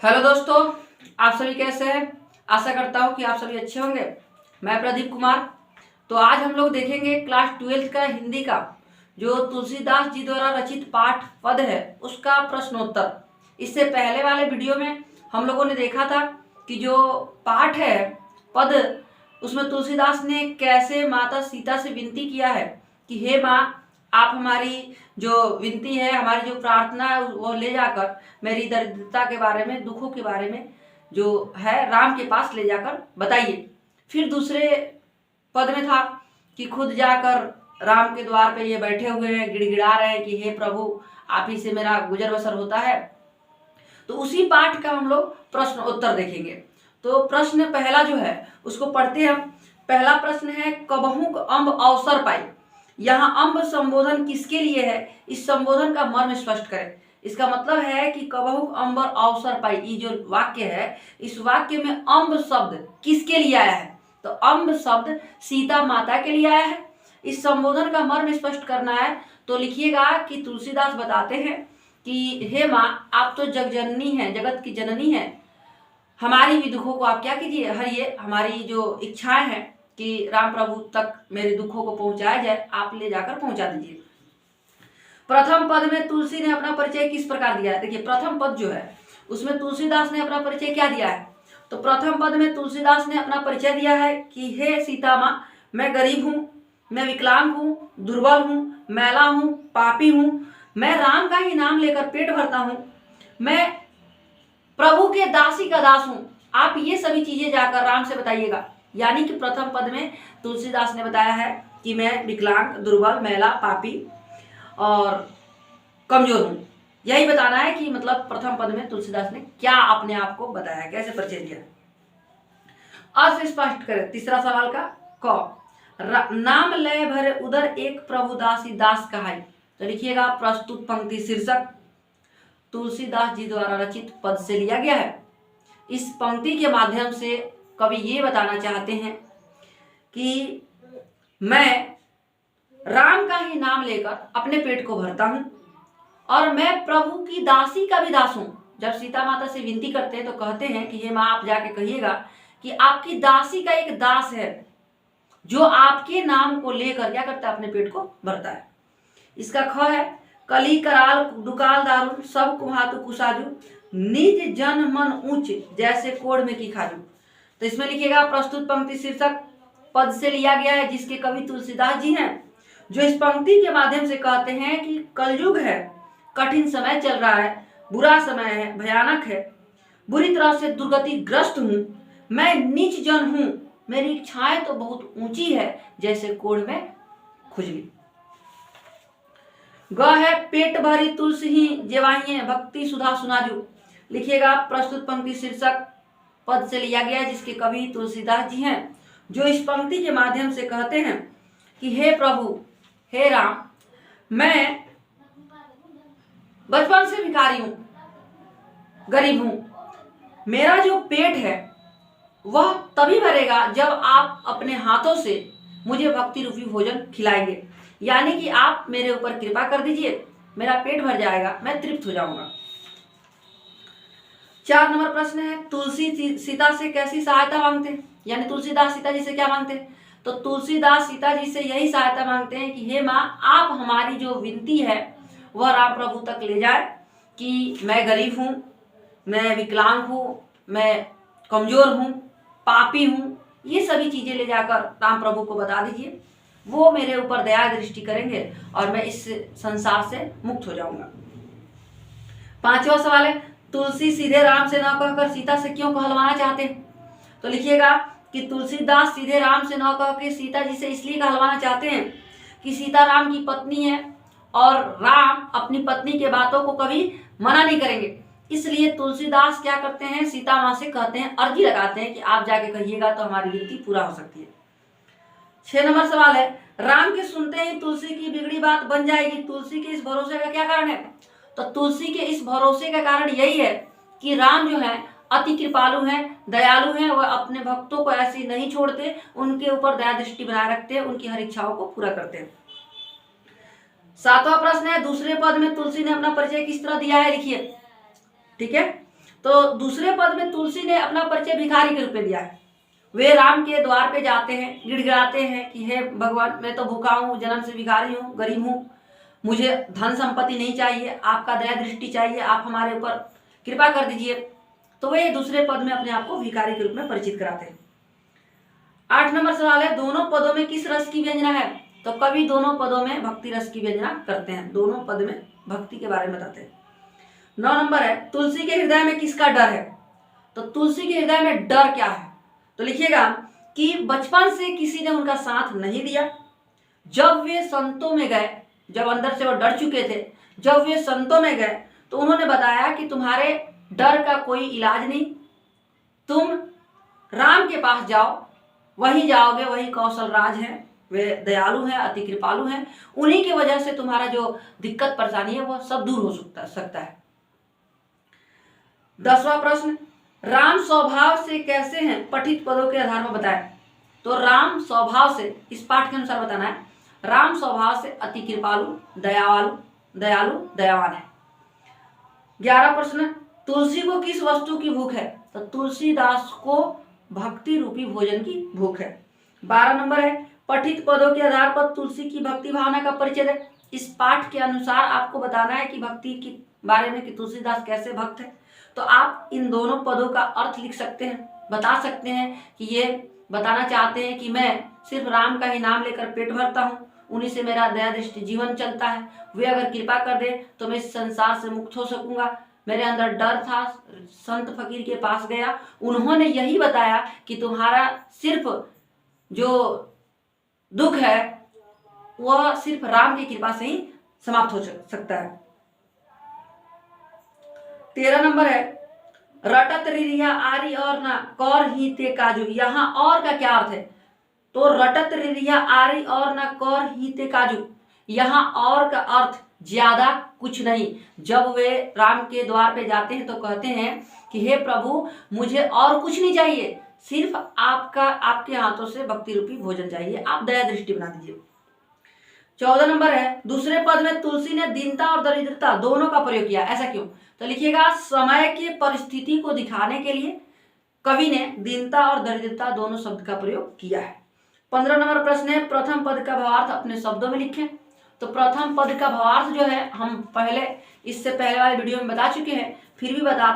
Hello दोस्तों, आप सभी कैसे हैं। आशा करता हूँ कि आप सभी अच्छे होंगे। मैं प्रदीप कुमार। तो आज हम लोग देखेंगे क्लास 12th का हिंदी का जो तुलसीदास जी द्वारा रचित पाठ पद है उसका प्रश्नोत्तर। इससे पहले वाले वीडियो में हम लोगों ने देखा था कि जो पाठ है पद, उसमें तुलसीदास ने कैसे माता सीता से विनती किया है कि हे माँ, आप हमारी जो विनती है, हमारी जो प्रार्थना है वो ले जाकर मेरी दरिद्रता के बारे में, दुखों के बारे में जो है राम के पास ले जाकर बताइए। फिर दूसरे पद में था कि खुद जाकर राम के द्वार पे ये बैठे हुए हैं, गिड़गिड़ा रहे हैं कि हे प्रभु, आप ही से मेरा गुजर बसर होता है। तो उसी पाठ का हम लोग प्रश्न उत्तर देखेंगे। तो प्रश्न पहला जो है उसको पढ़ते हैं हम। पहला प्रश्न है, कबहुक अम्ब अवसर पाई। यहाँ अम्ब संबोधन किसके लिए है, इस संबोधन का मर्म स्पष्ट करें। इसका मतलब है कि कबहुक अम्बर अवसर पाई, ये जो वाक्य है, इस वाक्य में अम्ब शब्द किसके लिए आया है, तो अम्ब शब्द सीता माता के लिए आया है। इस संबोधन का मर्म स्पष्ट करना है तो लिखिएगा कि तुलसीदास बताते हैं कि हे माँ, आप तो जगजननी हैं, जगत की जननी हैं, हमारी भी दुखों को आप क्या कीजिए, हरिए, हमारी जो इच्छाएं हैं कि राम प्रभु तक मेरे दुखों को पहुंचाया जाए, आप ले जाकर पहुंचा दीजिए। प्रथम पद में तुलसी ने अपना परिचय किस प्रकार दिया है। देखिए, प्रथम पद जो है उसमें तुलसीदास ने अपना परिचय क्या दिया है, तो प्रथम पद में तुलसीदास ने अपना परिचय दिया है कि हे सीता माँ, मैं गरीब हूँ, मैं विकलांग हूँ, दुर्बल हूँ, मैला हूँ, पापी हूँ, मैं राम का ही नाम लेकर पेट भरता हूँ, मैं प्रभु के दासी का दास हूँ, आप ये सभी चीजें जाकर राम से बताइएगा। यानी कि प्रथम पद में तुलसीदास ने बताया है कि मैं विकलांग, दुर्बल, मैला, पापी और कमजोर हूं। यही बताना है कि मतलब प्रथम पद में तुलसीदास ने क्या अपने आप को बताया, कैसे परिचय दिया। अर्थ स्पष्ट करें। तीसरा सवाल का क, नाम लय भरे उधर एक प्रभु दासी दास कहाई। तो लिखिएगा, प्रस्तुत पंक्ति शीर्षक तुलसीदास जी द्वारा रचित पद से लिया गया है। इस पंक्ति के माध्यम से कवि ये बताना चाहते हैं कि मैं राम का ही नाम लेकर अपने पेट को भरता हूं और मैं प्रभु की दासी का भी दास हूं। जब सीता माता से विनती करते हैं तो कहते हैं कि हे माँ, आप जाके कहिएगा कि आपकी दासी का एक दास है जो आपके नाम को लेकर क्या करता है, अपने पेट को भरता है। इसका ख है, कली कराल दुकाल दारुन सब कुहातु कुसाजू, निज जन मन ऊंच जैसे कोड़ में की खाजू। तो इसमें लिखिएगा, प्रस्तुत पंक्ति शीर्षक पद से लिया गया है जिसके कवि तुलसीदास जी हैं, जो इस पंक्ति के माध्यम से कहते हैं कि कलयुग है, कठिन समय चल रहा है, बुरा समय है, भयानक है, बुरी तरह से दुर्गति ग्रस्त हूं, मैं नीच जन हूं, मेरी इच्छाएं तो बहुत ऊंची है जैसे कोड़ में खुजली। ग है, पेट भरी तुलसी ही जेवाहिए भक्ति सुधा सुनाजू। लिखिएगा, प्रस्तुत पंक्ति शीर्षक पद से लिया गया जिसके कवि तुलसीदास जी हैं, जो इस पंक्ति के माध्यम से कहते हैं कि हे प्रभु, हे राम, मैं बचपन से भिखारी हूं, गरीब हूं, मेरा जो पेट है वह तभी भरेगा जब आप अपने हाथों से मुझे भक्ति रूपी भोजन खिलाएंगे। यानी कि आप मेरे ऊपर कृपा कर दीजिए, मेरा पेट भर जाएगा, मैं तृप्त हो जाऊंगा। 4 नंबर प्रश्न है, तुलसी सीता से कैसी सहायता मांगते हैं, यानी तुलसीदास सीता जी से क्या मांगते हैं। तो तुलसीदास सीता जी से यही सहायता मांगते हैं कि हे माँ, आप हमारी जो विनती है वह राम प्रभु तक ले जाए कि मैं गरीब हूँ, मैं विकलांग हूँ, मैं कमजोर हूँ, पापी हूँ, ये सभी चीजें ले जाकर राम प्रभु को बता दीजिए, वो मेरे ऊपर दया दृष्टि करेंगे और मैं इस संसार से मुक्त हो जाऊंगा। 5वां सवाल है, तुलसी सीधे राम से न कहकर सीता से क्यों कहलवाना चाहते हैं। तो लिखिएगा कि तुलसीदास सीधे राम से न कह के सीता जी से इसलिए कहलवाना चाहते हैं कि सीता राम की पत्नी है और राम अपनी पत्नी के बातों को कभी मना नहीं करेंगे। इसलिए तुलसीदास क्या करते हैं, सीता माँ से कहते हैं, अर्जी लगाते हैं कि आप जाके कहिएगा तो हमारी विनती पूरा हो सकती है। 6 नंबर सवाल है, राम के सुनते ही तुलसी की बिगड़ी बात बन जाएगी, तुलसी के इस भरोसे का क्या कारण है। तो तुलसी के इस भरोसे का कारण यही है कि राम जो है अति कृपालु हैं, दयालु हैं, वह अपने भक्तों को ऐसे नहीं छोड़ते, उनके ऊपर दया दृष्टि बनाए रखते हैं, उनकी हर इच्छाओं को पूरा करते हैं। 7वां प्रश्न है, दूसरे पद में तुलसी ने अपना परिचय किस तरह दिया है, लिखिए। ठीक है, तो दूसरे पद में तुलसी ने अपना परिचय भिखारी के रूप में दिया है। वे राम के द्वार पे जाते हैं, गिड़गिड़ाते हैं कि हे भगवान, मैं तो भूखा हूँ, जन्म से भिखारी हूँ, गरीब हूँ, मुझे धन संपत्ति नहीं चाहिए, आपका दया दृष्टि चाहिए, आप हमारे ऊपर कृपा कर दीजिए। तो वे दूसरे पद में अपने आप को भिखारी के रूप में परिचित कराते हैं। 8 नंबर सवाल है, दोनों पदों में किस रस की व्यंजना है? तो कवि दोनों पदों में भक्ति रस की व्यंजना करते हैं, दोनों पद में भक्ति के बारे में बताते हैं। 9 नंबर है, तुलसी के हृदय में किसका डर है? तो तुलसी के हृदय में डर क्या है? तो लिखिएगा कि बचपन से किसी ने उनका साथ नहीं दिया। जब वे संतों में गए, जब अंदर से वो डर चुके थे, जब वे संतों में गए तो उन्होंने बताया कि तुम्हारे डर का कोई इलाज नहीं, तुम राम के पास जाओ, वही जाओगे, वही कौशल राज है, वे दयालु हैं, अति कृपालु हैं, उन्हीं की वजह से तुम्हारा जो दिक्कत परेशानी है वो सब दूर हो सकता है। 10वां प्रश्न, राम स्वभाव से कैसे हैं? पठित पदों के आधार पर बताएं। तो राम स्वभाव से, इस पाठ के अनुसार बताना है, राम स्वभाव से अति कृपालु, दयालु, दयावान है। 11 प्रश्न, तुलसी को किस वस्तु की भूख है? तो तुलसीदास को भक्ति रूपी भोजन की भूख है। 12 नंबर है, पठित पदों के आधार पर तुलसी की भक्ति भावना का परिचय है। इस पाठ के अनुसार आपको बताना है कि भक्ति के बारे में, कि तुलसीदास कैसे भक्त है। तो आप इन दोनों पदों का अर्थ लिख सकते हैं, बता सकते हैं कि ये बताना चाहते हैं कि मैं सिर्फ राम का ही नाम लेकर पेट भरता हूँ, उन्हीं से मेरा दया दृष्टि जीवन चलता है, वे अगर कृपा कर दे तो मैं इस संसार से मुक्त हो सकूंगा। मेरे अंदर डर था, संत फकीर के पास गया, उन्होंने यही बताया कि तुम्हारा सिर्फ जो दुख है वह सिर्फ राम की कृपा से ही समाप्त हो सकता है। 13 नंबर है, रटत रिरिया आरी और ना कौर ही ते काजू। यहाँ और का क्या अर्थ है? तो रटत रिरिया आरी और ना कौर ही ते काजू, यहाँ और का अर्थ ज्यादा कुछ नहीं। जब वे राम के द्वार पे जाते हैं तो कहते हैं कि हे प्रभु, मुझे और कुछ नहीं चाहिए, सिर्फ आपके हाथों से भक्ति रूपी भोजन चाहिए, आप दया दृष्टि बना दीजिए। 14 नंबर है, दूसरे पद में तुलसी ने दीनता और दरिद्रता दोनों का प्रयोग किया, ऐसा क्यों? तो लिखिएगा, समय की परिस्थिति को दिखाने के लिए कवि ने दीनता और दरिद्रता दोनों शब्द का प्रयोग किया है। 15 नंबर प्रश्न है, प्रथम पद का भावार्थ अपने शब्दों में लिखें। तो प्रथम पद का भावार्थ जो है हम इससे पहले वाले वीडियो में बता चुके हैं, फिर भी बता